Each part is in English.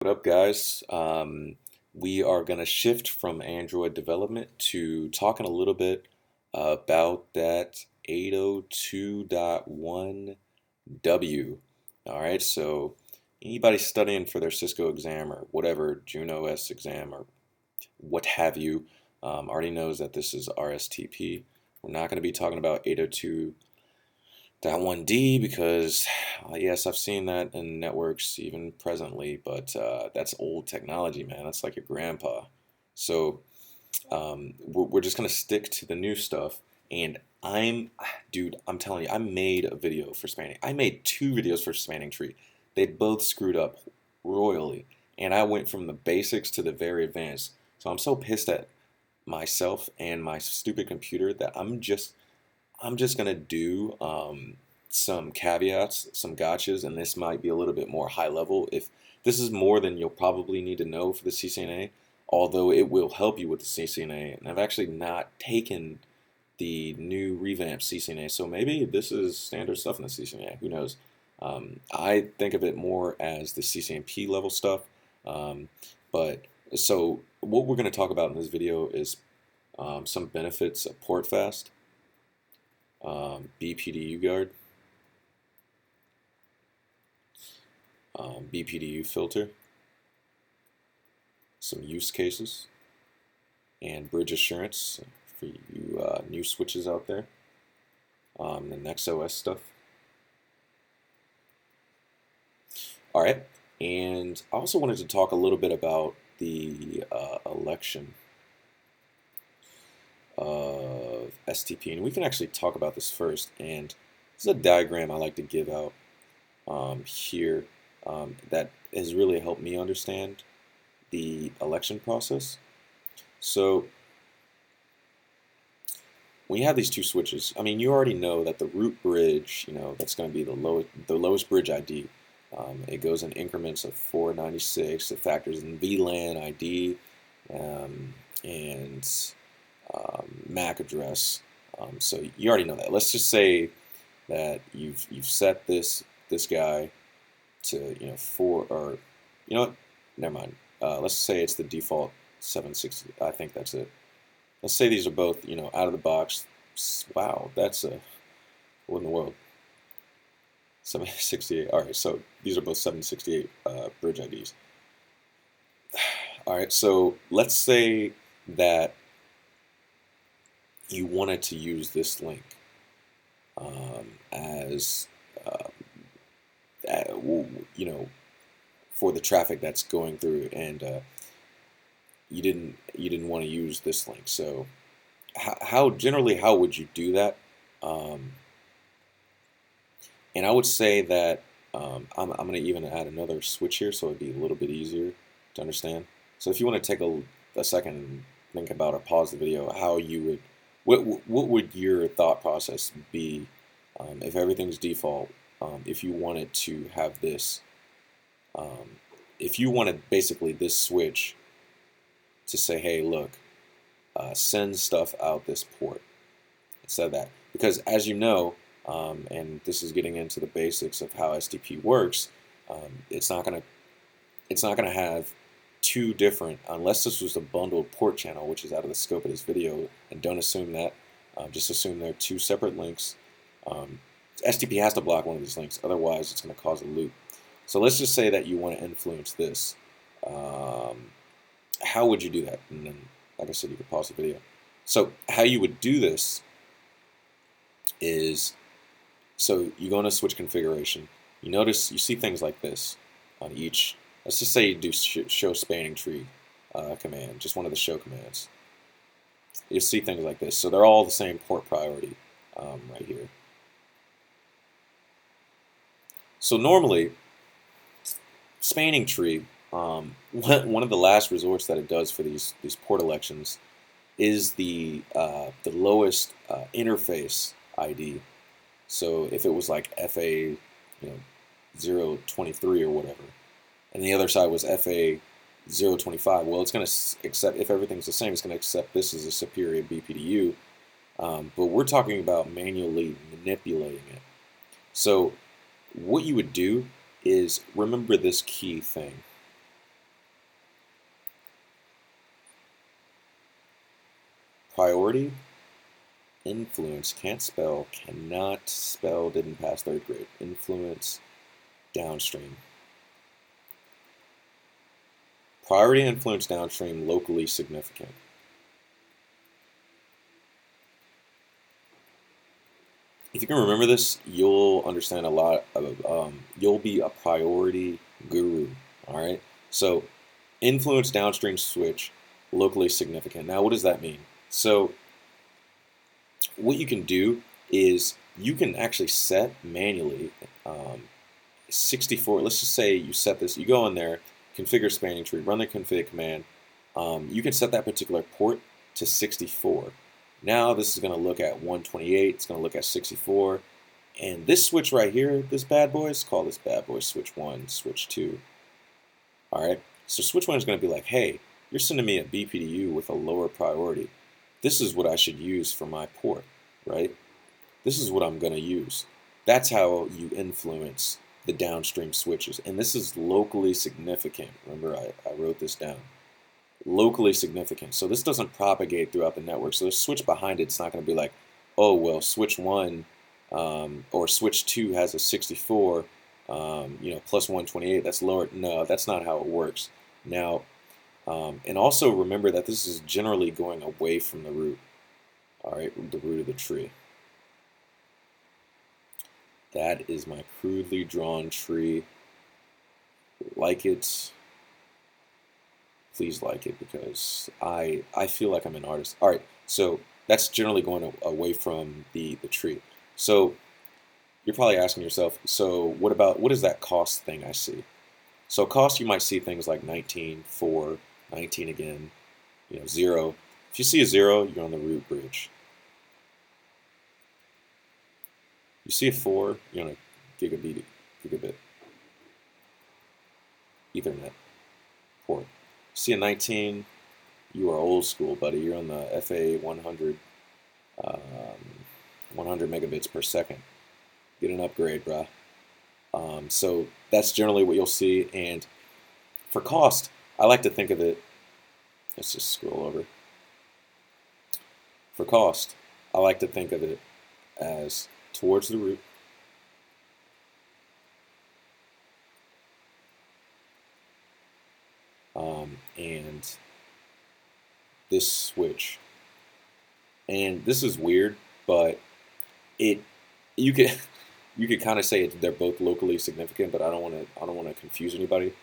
What up, guys? We are going to shift from Android development to talking a little bit about that 802.1W. All right, so anybody studying for their Cisco exam or whatever, Juno S exam or what have you, already knows that this is RSTP. We're not going to be talking about 802. That 1D because, yes, I've seen that in networks even presently, but that's old technology, man. That's like your grandpa. So we're just gonna stick to the new stuff. And dude, I'm telling you, I made a video for spanning. I made two videos for spanning tree. They both screwed up royally, and I went from the basics to the very advanced. So I'm so pissed at myself and my stupid computer that I'm just gonna do some caveats, some gotchas, and this might be a little bit more high level. If this is more than you'll probably need to know for the CCNA, although it will help you with the CCNA. And I've actually not taken the new revamped CCNA, so maybe this is standard stuff in the CCNA. Who knows? I think of it more as the CCNP level stuff. Um, but so what we're going to talk about in this video is some benefits of PortFast, BPDU guard, BPDU filter, some use cases, and bridge assurance for you new switches out there, the NextOS stuff. All right, and I also wanted to talk a little bit about the election of STP, and we can actually talk about this first. And this is a diagram I like to give out here that has really helped me understand the election process. So when you have these two switches, I mean, you already know that the root bridge, that's going to be the lowest bridge ID. It goes in increments of 496. It factors in VLAN ID and MAC address. So you already know that. Let's just say that you've set this guy to 4, or what? Never mind. Let's say it's the default 760. I think that's it. Let's say these are both out of the box. Wow, that's what in the world? 768. All right, so these are both 768 bridge IDs. All right, so let's say that you wanted to use this link as for the traffic that's going through, and you didn't want to use this link. So how generally how would you do that? And I would say that I'm going to even add another switch here, so it'd be a little bit easier to understand. So if you want to take a second and think about or pause the video, how you would, what would your thought process be if everything's default? If you wanted to have this, if you wanted basically this switch to say, hey, look, send stuff out this port instead of that, because as you know. And this is getting into the basics of how STP works. It's not gonna have two different, unless this was a bundled port channel, which is out of the scope of this video. And don't assume that. Just assume they're two separate links. STP has to block one of these links, otherwise it's going to cause a loop. So let's just say that you want to influence this. How would you do that? And then, like I said, you could pause the video. So how you would do this is, so you go into switch configuration. You see things like this on each. Let's just say you do show spanning tree command, just one of the show commands. You'll see things like this. So they're all the same port priority right here. So normally, spanning tree, one of the last resorts that it does for these port elections is the lowest interface ID. So if it was like FA, 023 or whatever, and the other side was FA 025, well, it's going to accept, if everything's the same, it's going to accept this as a superior BPDU. But we're talking about manually manipulating it. So what you would do is remember this key thing. priority, influence, cannot spell, didn't pass third grade. Influence, downstream. Priority, influence, downstream, locally significant. If you can remember this, you'll understand a lot of, you'll be a priority guru, all right? So influence, downstream, switch, locally significant. Now, what does that mean? So what you can do is you can actually set manually 64. Let's just say you set this, you go in there, configure spanning tree, run the config command. You can set that particular port to 64. Now this is going to look at 128, it's going to look at 64. And this switch right here, this bad boy, let's call this bad boy switch 1, switch 2. All right, so switch 1 is going to be like, hey, you're sending me a BPDU with a lower priority. This is what I should use for my port, right? This is what I'm going to use. That's how you influence the downstream switches. And this is locally significant. Remember, I wrote this down. Locally significant. So this doesn't propagate throughout the network. So the switch behind it's not going to be like, oh, well, switch 1 or switch 2 has a 64, plus 128. That's lower. No, that's not how it works. Now, and also remember that this is generally going away from the root. All right, the root of the tree. That is my crudely drawn tree. Like it. Please like it because I feel like I'm an artist. All right, so that's generally going away from the tree. So you're probably asking yourself, so what is that cost thing I see? So cost, you might see things like 19, 4, 19 again, 0. If you see a 0, you're on the root bridge. You see a 4, you're on a gigabit Ethernet port. See a 19, you are old school, buddy. You're on the FA 100, 100 megabits per second. Get an upgrade, bruh. So that's generally what you'll see. And for cost, I like to think of it, let's just scroll over. For cost, I like to think of it as towards the root. And this switch, and this is weird, but you could kind of say they're both locally significant, but I don't want to confuse anybody.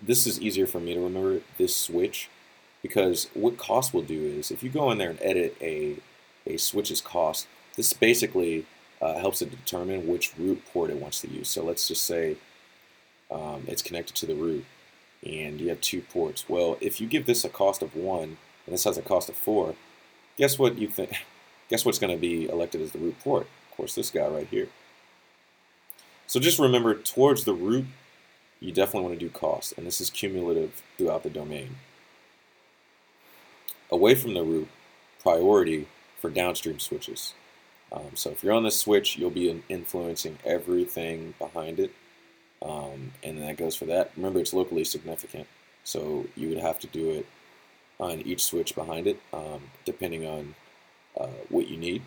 This is easier for me to remember, this switch, because what cost will do is if you go in there and edit a switch's cost, this basically helps it determine which root port it wants to use. So let's just say it's connected to the root and you have 2 ports. Well, if you give this a cost of 1 and this has a cost of 4, guess what you think? Guess what's going to be elected as the root port? Of course, this guy right here. So just remember, towards the root, you definitely want to do cost, and this is cumulative throughout the domain. Away from the root, priority for downstream switches. So if you're on this switch, you'll be influencing everything behind it. And that goes for that. Remember, it's locally significant, so you would have to do it on each switch behind it, depending on what you need.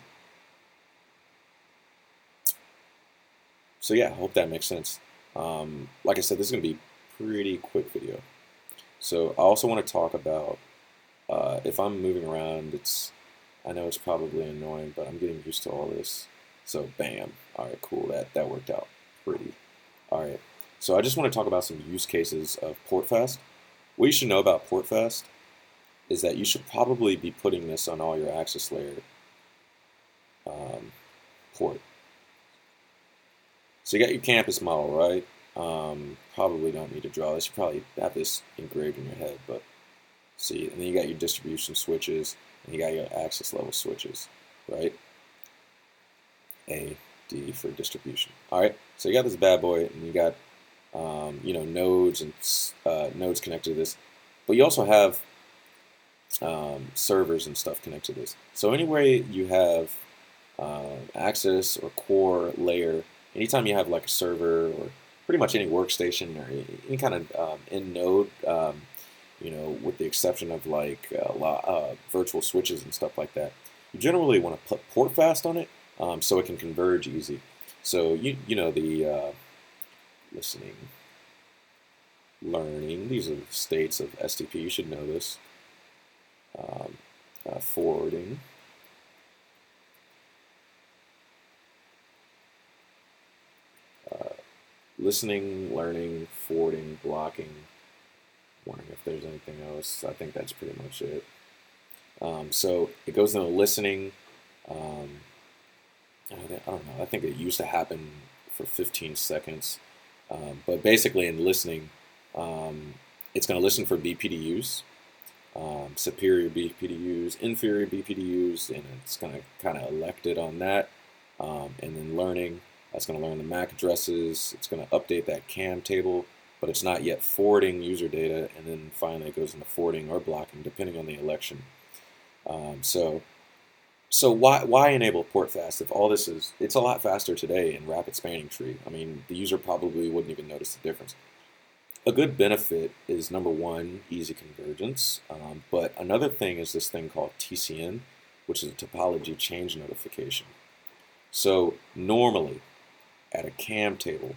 So yeah, I hope that makes sense. Like I said, this is going to be a pretty quick video. So I also want to talk about if I'm moving around, I know it's probably annoying, but I'm getting used to all this. So bam. All right, cool. That worked out pretty. All right, so I just want to talk about some use cases of PortFast. What you should know about PortFast is that you should probably be putting this on all your access layer port. So you got your campus model, right? Probably don't need to draw this. You probably have this engraved in your head, but see, and then you got your distribution switches, and you got your access level switches, right? A, D for distribution. All right, so you got this bad boy, and you got nodes and nodes connected to this, but you also have servers and stuff connected to this. So anywhere you have access or core layer, anytime you have like a server or pretty much any workstation or any kind of end node, with the exception of like virtual switches and stuff like that. You generally want to put port fast on it so it can converge easy. So the listening, learning, these are the states of STP. You should know this. Forwarding. Listening, learning, forwarding, blocking. Wondering if there's anything else. I think that's pretty much it. So it goes into listening. I don't know. I think it used to happen for 15 seconds. But basically, in listening, it's going to listen for BPDUs, superior BPDUs, inferior BPDUs, and it's going to kind of elect it on that. And then learning, that's going to learn the MAC addresses. It's going to update that CAM table, but it's not yet forwarding user data. And then finally, it goes into forwarding or blocking, depending on the election. So why enable port fast if all this is, it's a lot faster today in rapid spanning tree. I mean, the user probably wouldn't even notice the difference. A good benefit is, number one, easy convergence. But another thing is this thing called TCN, which is a topology change notification. So normally at a CAM table,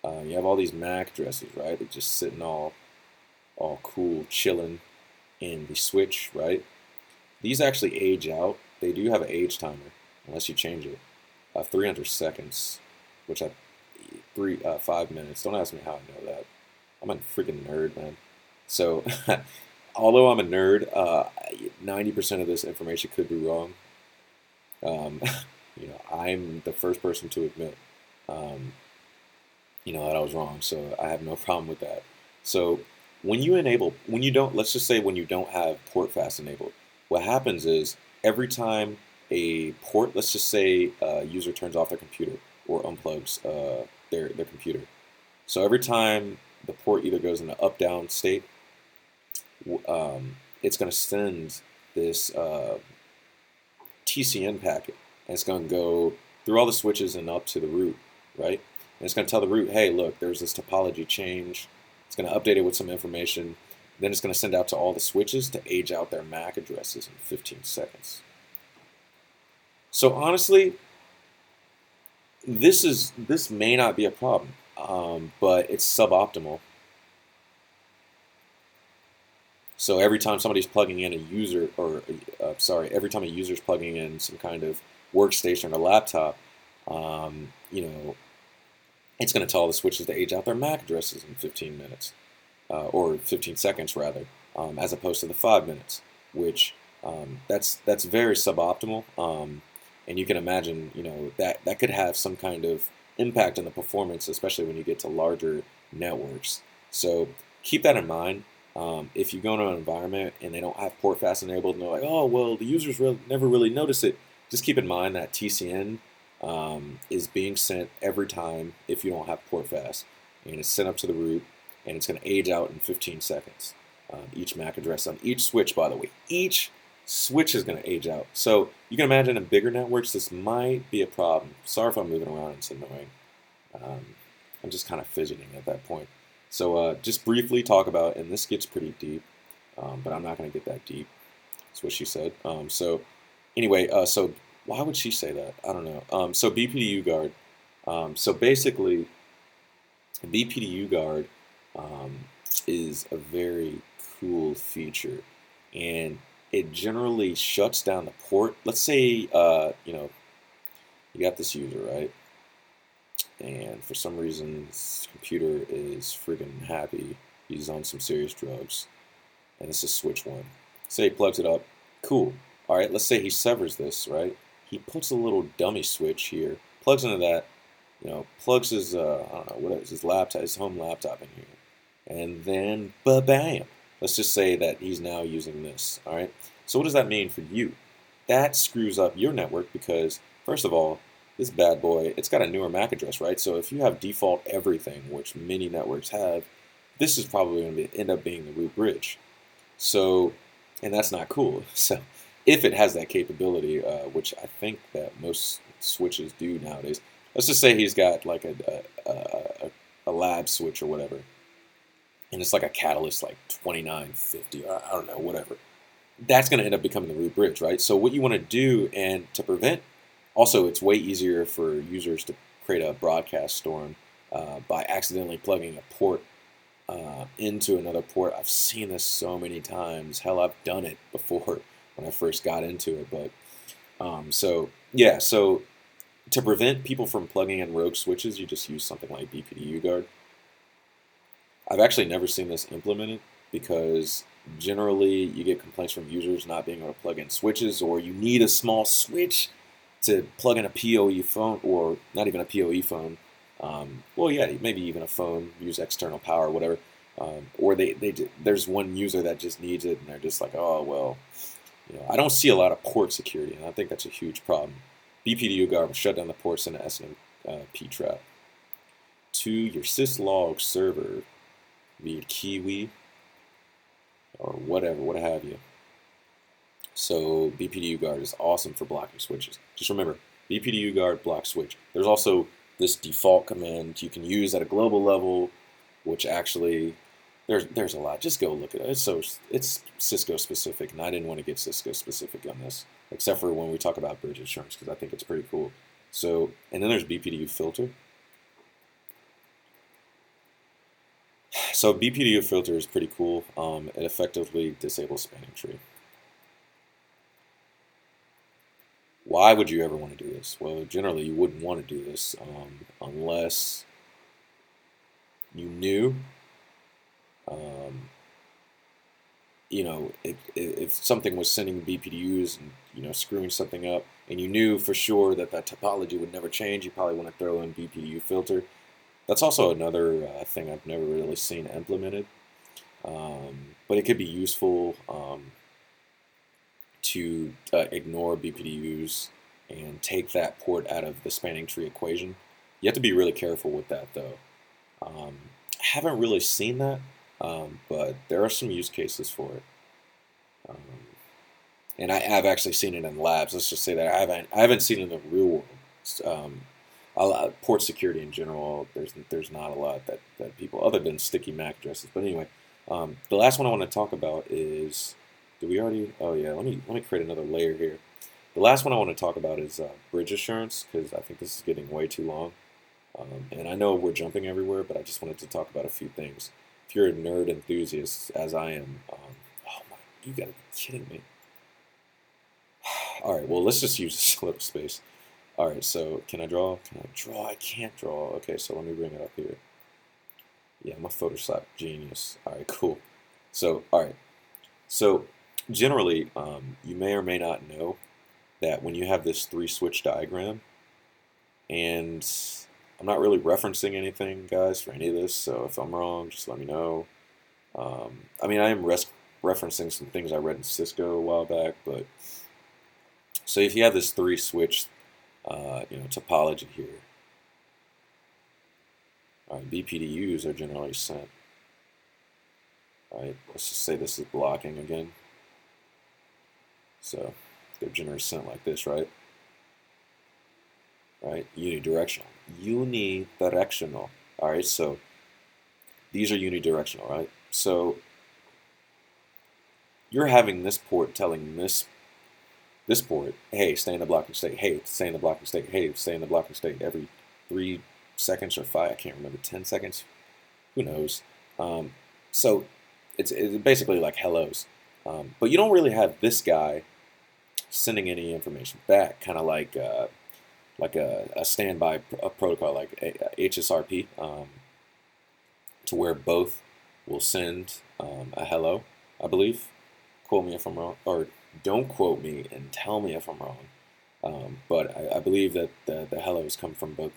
you have all these MAC addresses, right? They're just sitting all cool, chilling in the switch, right? These actually age out. They do have an age timer, unless you change it, 300 seconds, which 5 minutes. Don't ask me how I know that. I'm a freaking nerd, man. So, although I'm a nerd, 90% of this information could be wrong. I'm the first person to admit, that I was wrong. So I have no problem with that. So when you don't, let's just say when you don't have port fast enabled, what happens is every time a port, let's just say a user turns off their computer or unplugs their computer. So every time the port either goes into up-down state, it's going to send this TCN packet, and it's going to go through all the switches and up to the root, right? And it's going to tell the root, hey, look, there's this topology change. It's going to update it with some information. Then it's going to send out to all the switches to age out their MAC addresses in 15 seconds. So honestly, this may not be a problem, but it's suboptimal. So every time somebody's plugging in a user, every time a user's plugging in some kind of workstation or laptop, it's going to tell the switches to age out their MAC addresses in 15 minutes. Or 15 seconds rather, as opposed to the 5 minutes, which that's very suboptimal. And you can imagine, that could have some kind of impact on the performance, especially when you get to larger networks. So keep that in mind. If you go into an environment and they don't have port fast enabled, and they're like, oh, well, the users never really notice it, just keep in mind that TCN is being sent every time if you don't have port fast, and it's sent up to the root. And it's going to age out in 15 seconds. Each MAC address on each switch, by the way. Each switch is going to age out. So you can imagine in bigger networks, this might be a problem. Sorry if I'm moving around, it's annoying. I'm just kind of fidgeting at that point. So just briefly talk about, and this gets pretty deep, but I'm not going to get that deep. That's what she said. So anyway, so why would she say that? I don't know. So BPDU guard. So basically, BPDU guard is a very cool feature, and it generally shuts down the port. Let's say you got this user, right, and for some reason his computer is friggin' happy, he's on some serious drugs, and this is switch 1. Say he plugs it up, cool. All right, let's say he severs this, right? He puts a little dummy switch here, plugs into that, plugs his, I don't know, what is his laptop, his home laptop in here. And then, ba-bam, let's just say that he's now using this, all right? So what does that mean for you? That screws up your network because, first of all, this bad boy, it's got a newer MAC address, right? So if you have default everything, which many networks have, this is probably going to end up being the root bridge. So, and that's not cool. So if it has that capability, which I think that most switches do nowadays, let's just say he's got like a lab switch or whatever, and it's like a catalyst like 2950, I don't know, whatever. That's going to end up becoming the root bridge, right? So what you want to do, and to prevent, also it's way easier for users to create a broadcast storm by accidentally plugging a port into another port. I've seen this so many times. Hell, I've done it before when I first got into it. But so yeah, so to prevent people from plugging in rogue switches, you just use something like BPD UGuard. I've actually never seen this implemented because generally you get complaints from users not being able to plug in switches, or you need a small switch to plug in a PoE phone, or not even a PoE phone. Well, yeah, maybe even a phone, use external power, whatever. Or there's one user that just needs it, and they're just like, oh, well, I don't see a lot of port security, and I think that's a huge problem. BPD UGuard will shut down the ports in the SNMP trap. To your syslog server, via Kiwi or whatever, what have you. So BPD UGuard is awesome for blocking switches. Just remember, BPD UGuard block switch. There's also this default command you can use at a global level, which actually there's a lot. Just go look at it. It's Cisco specific, and I didn't want to get Cisco specific on this, except for when we talk about bridge assurance, because I think it's pretty cool. So, and then there's BPDU filter. So BPDU filter is pretty cool. It effectively disables spanning tree. Why would you ever want to do this? Well, generally you wouldn't want to do this unless you knew, if something was sending BPDUs and screwing something up, and you knew for sure that that topology would never change, you probably want to throw in BPDU filter. That's also another thing I've never really seen implemented, but it could be useful to ignore BPDUs and take that port out of the spanning tree equation. You have to be really careful with that, though. I haven't really seen that, but there are some use cases for it. And I've actually seen it in labs. Let's just say that I haven't seen it in the real world. Port security in general, there's not a lot that people, other than sticky MAC addresses. But anyway, the last one I want to talk about is, did we already? Oh yeah, let me create another layer here. The last one I want to talk about is bridge assurance, because I think this is getting way too long. And I know we're jumping everywhere, but I just wanted to talk about a few things. If you're a nerd enthusiast, as I am, oh my, you gotta be kidding me. All right, well, let's just use a slip space. All right, so can I draw? Can I draw? I can't draw. Okay, so let me bring it up here. Yeah, I'm a Photoshop genius. All right, cool. So, all right. So, generally, you may or may not know that when you have this 3-switch diagram, and I'm not really referencing anything, guys, for any of this, so if I'm wrong, just let me know. I mean, I am referencing some things I read in Cisco a while back, but so if you have this 3-switch topology here, all right, BPDUs are generally sent. All right, let's just say this is blocking again. So they're generally sent like this, right? Right, unidirectional. Unidirectional. All right, so these are unidirectional, right? So you're having this port telling this port, hey, stay in the blocking state. Hey, stay in the blocking state. Hey, stay in the blocking state every 3 seconds or 5. I can't remember. 10 seconds. Who knows? So it's basically like hellos. But you don't really have this guy sending any information back, kind of like a standby protocol like HSRP, to where both will send a hello, I believe. Quote me if I'm wrong, or don't quote me and tell me if I'm wrong. But I believe that the hellos come from both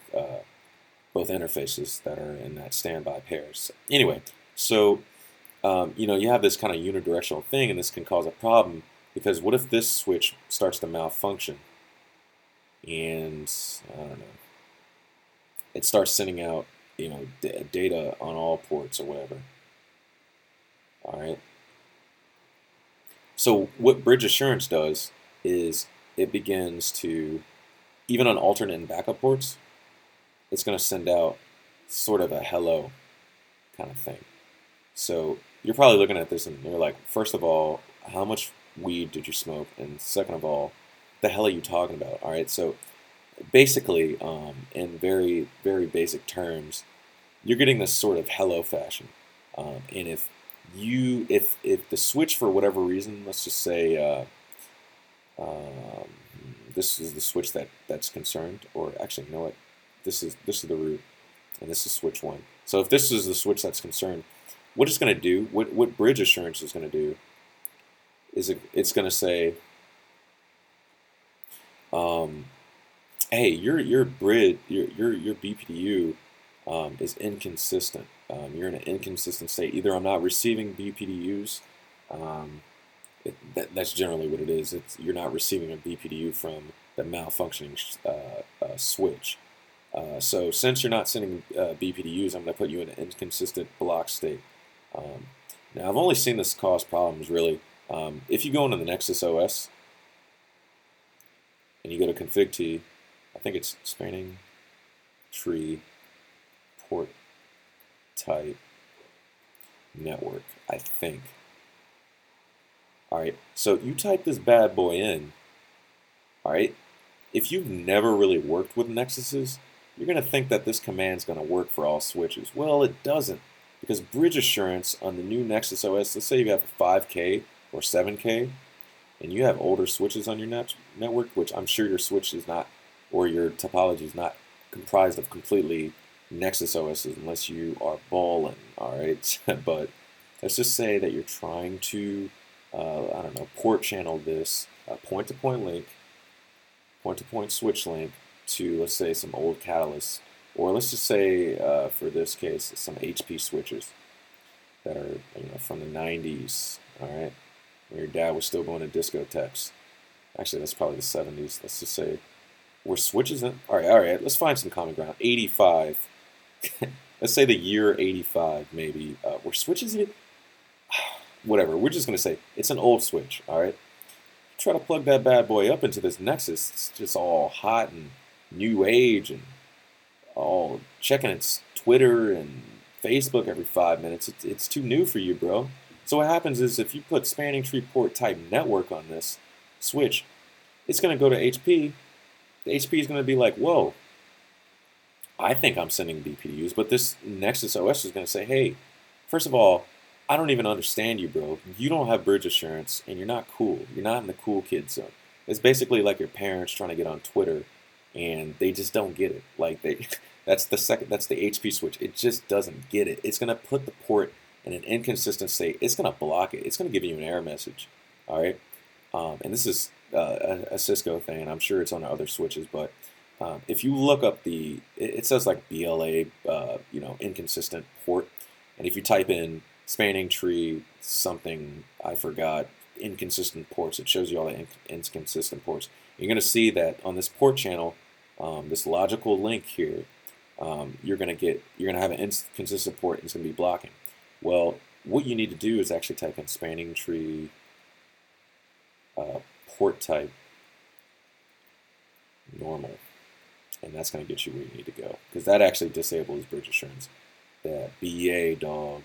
interfaces that are in that standby pairs. Anyway, so you have this kind of unidirectional thing, and this can cause a problem, because what if this switch starts to malfunction, and I don't know, it starts sending out data on all ports or whatever. All right. So what bridge assurance does is it begins to, even on alternate and backup ports, it's going to send out sort of a hello kind of thing. So you're probably looking at this and you're like, first of all, how much weed did you smoke? And second of all, the hell are you talking about? All right, so basically, in very, very basic terms, you're getting this sort of hello fashion. And if the switch for whatever reason, let's just say um, this is the switch that's concerned, or actually, you know what? This is the root, and this is switch one. So if this is the switch that's concerned, what it's going to do, what bridge assurance is going to do, is it's going to say, um, hey, your bridge, your BPDU is inconsistent. You're in an inconsistent state. Either I'm not receiving BPDUs. Um, that's generally what it is. You're not receiving a BPDU from the malfunctioning switch. So since you're not sending BPDUs, I'm going to put you in an inconsistent block state. Um, Now I've only seen this cause problems really. If you go into the Nexus OS and you go to config T, I think it's spanning tree port type network, I think. All right, so you type this bad boy in. All right, if you've never really worked with Nexuses, you're going to think that this command is going to work for all switches. Well, it doesn't, because bridge assurance on the new Nexus OS, let's say you have a 5K or 7K, and you have older switches on your network, which I'm sure your switch is not, or your topology is not comprised of completely Nexus OSs unless you are balling, all right? But let's just say that you're trying to, I don't know, port channel this point-to-point link, point-to-point switch link to, let's say, some old Catalyst, or let's just say, for this case, some HP switches that are, from the 90s, all right? When your dad was still going to discotheques. Actually, that's probably the 70s. Let's just say, were switches in? All right, let's find some common ground. 85. Let's say the year 85, maybe. Were switches in? Whatever, we're just going to say it's an old switch, all right? Try to plug that bad boy up into this Nexus. It's just all hot and new age and all checking its Twitter and Facebook every 5 minutes. It's too new for you, bro. So what happens is if you put spanning tree port type network on this switch, it's going to go to HP. The HP is going to be like, whoa, I think I'm sending BPDUs, but this Nexus OS is going to say, hey, first of all, I don't even understand you, bro. You don't have bridge assurance, and you're not cool. You're not in the cool kid zone. It's basically like your parents trying to get on Twitter, and they just don't get it. Like that's the HP switch. It just doesn't get it. It's gonna put the port in an inconsistent state. It's gonna block it. It's gonna give you an error message. All right, and this is a Cisco thing, and I'm sure it's on other switches, but if you look up it says like BLA, inconsistent port, and if you type in spanning tree something, I forgot, inconsistent ports, it shows you all the inconsistent ports. You're going to see that on this port channel, this logical link here, you're going to have an inconsistent port and it's going to be blocking. Well, what you need to do is actually type in spanning tree port type normal, and that's going to get you where you need to go, because that actually disables bridge assurance. That BA dog.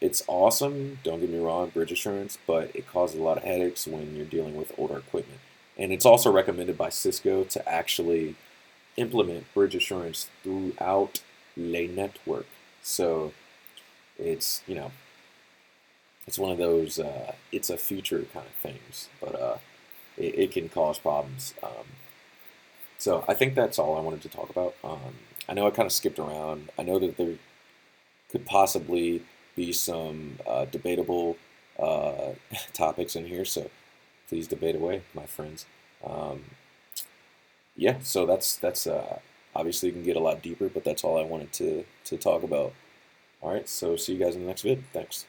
It's awesome, don't get me wrong, bridge assurance, but it causes a lot of headaches when you're dealing with older equipment. And it's also recommended by Cisco to actually implement bridge assurance throughout the network. So it's, it's one of those, it's a feature kind of things, but it can cause problems. So I think that's all I wanted to talk about. I know I kind of skipped around. I know that there could possibly be some debatable topics in here, so please debate away, my friends. Yeah, so that's obviously you can get a lot deeper, but that's all I wanted to talk about. All right, so see you guys in the next vid. Thanks.